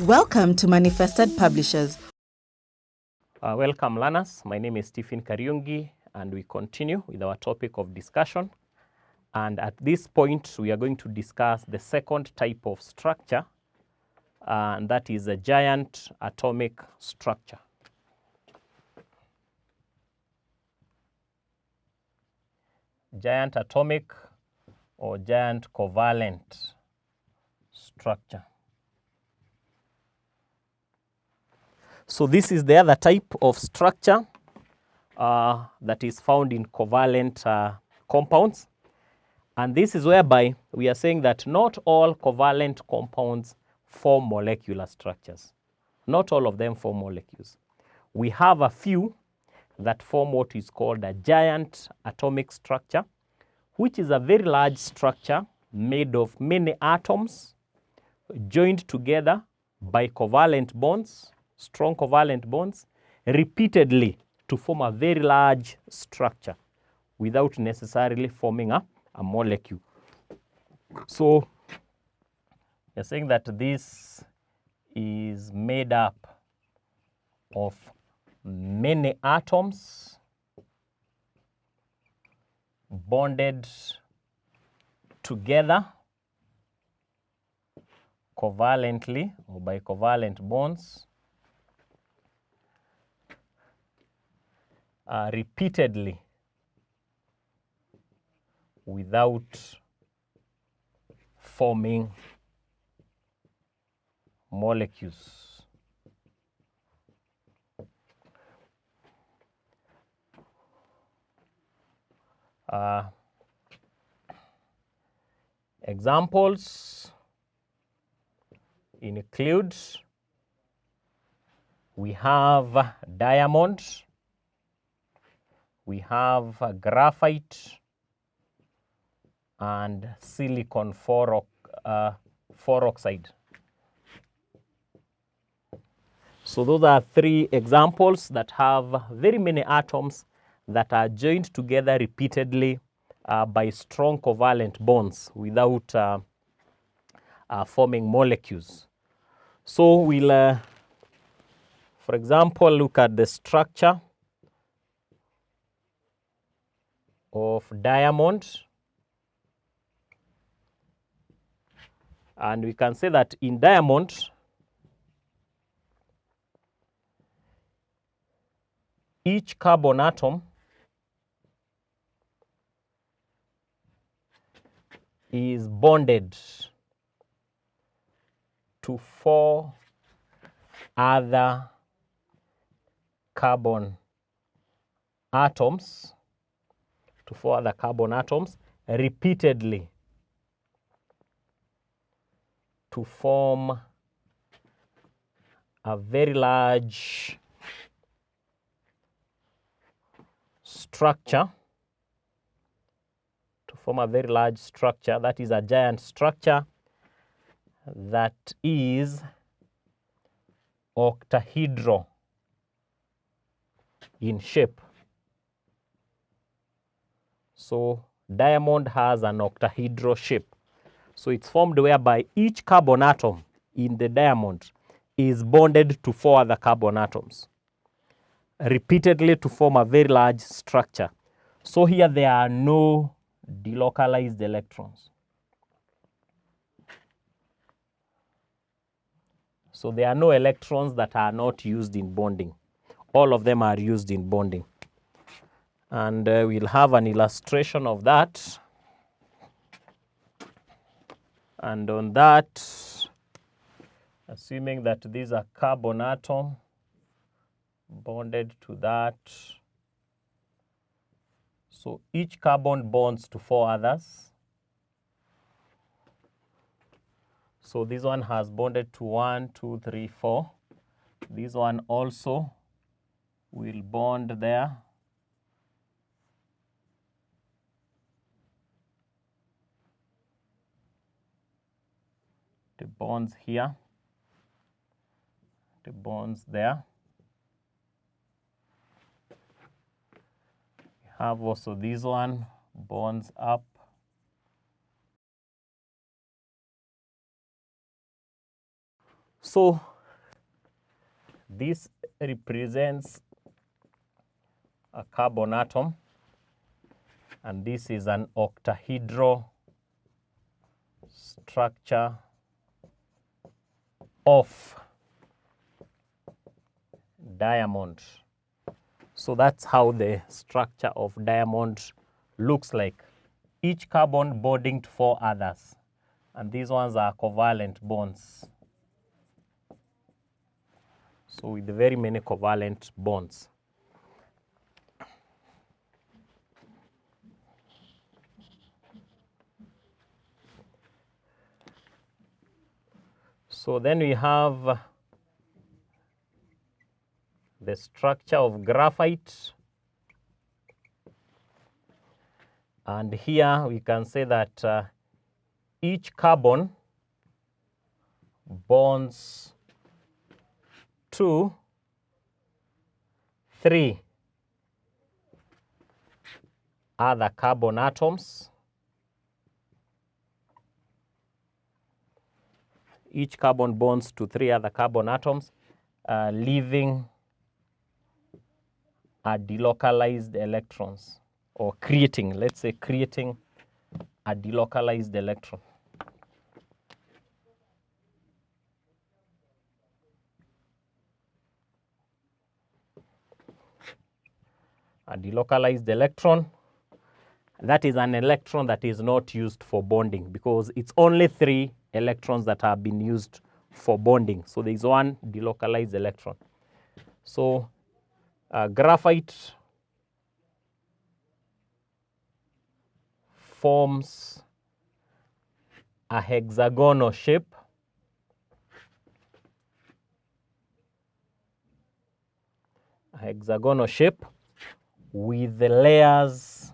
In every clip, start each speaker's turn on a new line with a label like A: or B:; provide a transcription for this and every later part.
A: Welcome to Manifested Publishers.
B: Welcome learners, my name is Stephen Kariungi and we continue with our topic of discussion. And at this point we are going to discuss the second type of structure, and that is a giant atomic structure. Giant atomic or giant covalent structure. So this is the other type of structure that is found in covalent compounds. And this is whereby we are saying that not all covalent compounds form molecular structures. Not all of them form molecules. We have a few that form what is called a giant atomic structure, which is a very large structure made of many atoms joined together by covalent bonds, strong covalent bonds, repeatedly to form a very large structure without necessarily forming a molecule. So you're saying that this is made up of many atoms bonded together covalently or by covalent bonds repeatedly without forming molecules. Examples include, we have diamond, we have graphite, and silicon oxide. So those are three examples that have very many atoms that are joined together repeatedly by strong covalent bonds without forming molecules. So we'll, for example, look at the structure of diamond. And we can say that in diamond, each carbon atom is bonded to 4 other carbon atoms, repeatedly to form a very large structure, that is a giant structure that is octahedral in shape. So diamond has an octahedral shape. So it's formed whereby each carbon atom in the diamond is bonded to 4 other carbon atoms repeatedly to form a very large structure. So here there are no delocalized electrons. So there are no electrons that are not used in bonding. All of them are used in bonding. And we'll have an illustration of that. And on that, assuming that these are carbon atom bonded to that, so each carbon bonds to 4 others. So this one has bonded to 1, 2, 3, 4. This one also will bond there. The bonds here, the bonds there. We have also this one, bonds up. So this represents a carbon atom, and this is an octahedral structure of diamond. So that's how the structure of diamond looks like. Each carbon bonding to 4 others, and these ones are covalent bonds. So with very many covalent bonds. So then we have the structure of graphite, and here we can say that each carbon bonds to 3 other carbon atoms. Each carbon bonds to 3 other carbon atoms, leaving a delocalized electrons, or creating, let's say creating a delocalized electron. A delocalized electron, that is an electron that is not used for bonding, because it's only 3 electrons that have been used for bonding. So there is one delocalized electron. So graphite forms a hexagonal shape with the layers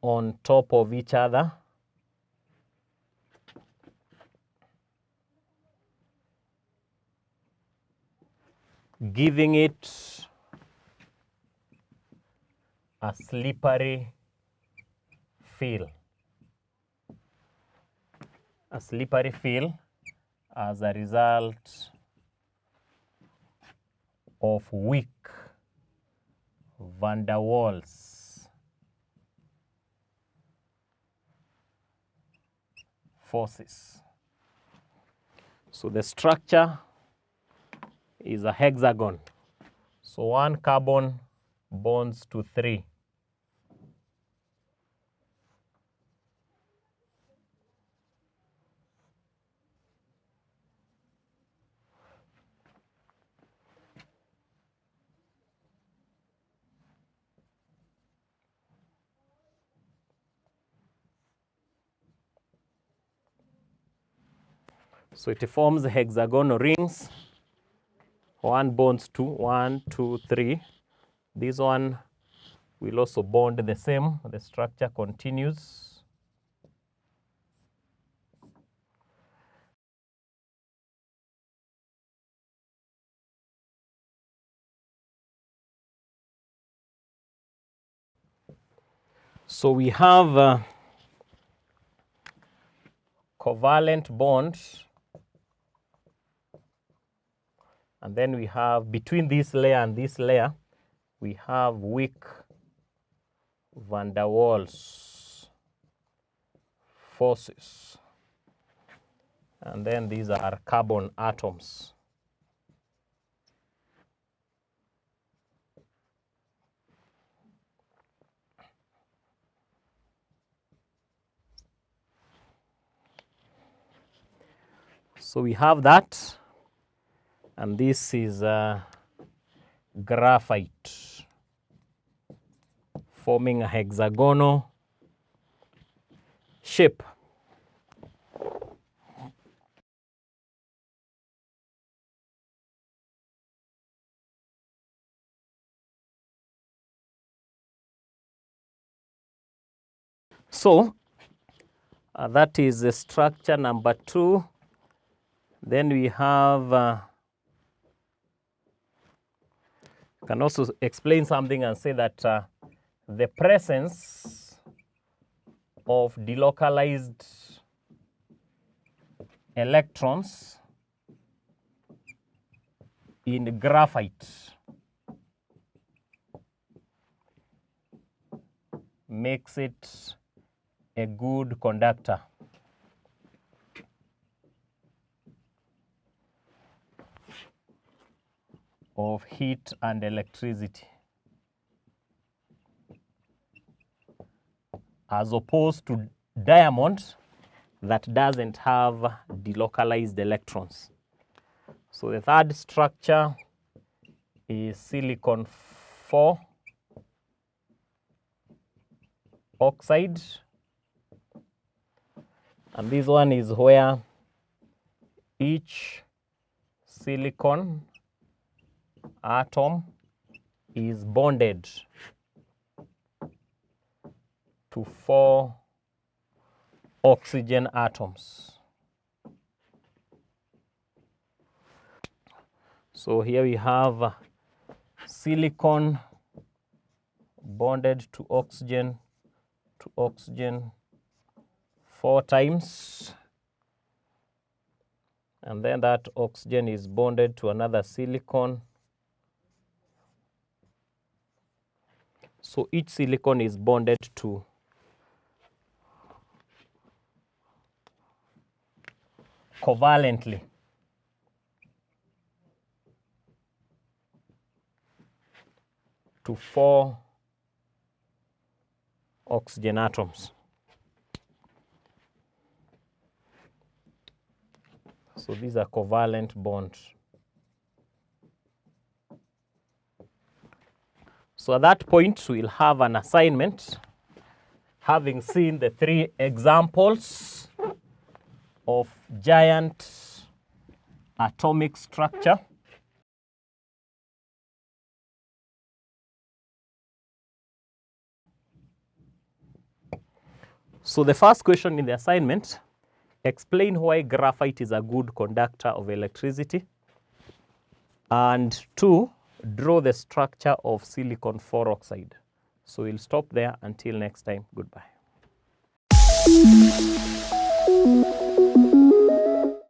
B: on top of each other, giving it a slippery feel. A slippery feel as a result of weak van der Waals forces. So the structure is a hexagon. So 1 carbon bonds to 3. So it forms hexagonal rings. 1 bonds to 1, 2, 3. This one will also bond the same. The structure continues. So we have a covalent bond, and then we have between this layer and this layer, we have weak van der Waals forces. And then these are carbon atoms. So we have that, and this is graphite forming a hexagonal shape. So that is the structure number 2. Then we have, can also explain something and say that the presence of delocalized electrons in graphite makes it a good conductor of heat and electricity, as opposed to diamond that doesn't have delocalized electrons. So the third structure is silicon 4 oxide, and this one is where each silicon atom is bonded to 4 oxygen atoms. So here we have silicon bonded to oxygen 4 times, and then that oxygen is bonded to another silicon. So each silicon is bonded to covalently to 4 oxygen atoms. So these are covalent bonds. So at that point, we'll have an assignment, having seen the 3 examples of giant atomic structure. So the first question in the assignment, explain why graphite is a good conductor of electricity. And 2, draw the structure of silicon 4 oxide. So we'll stop there until next time. Goodbye.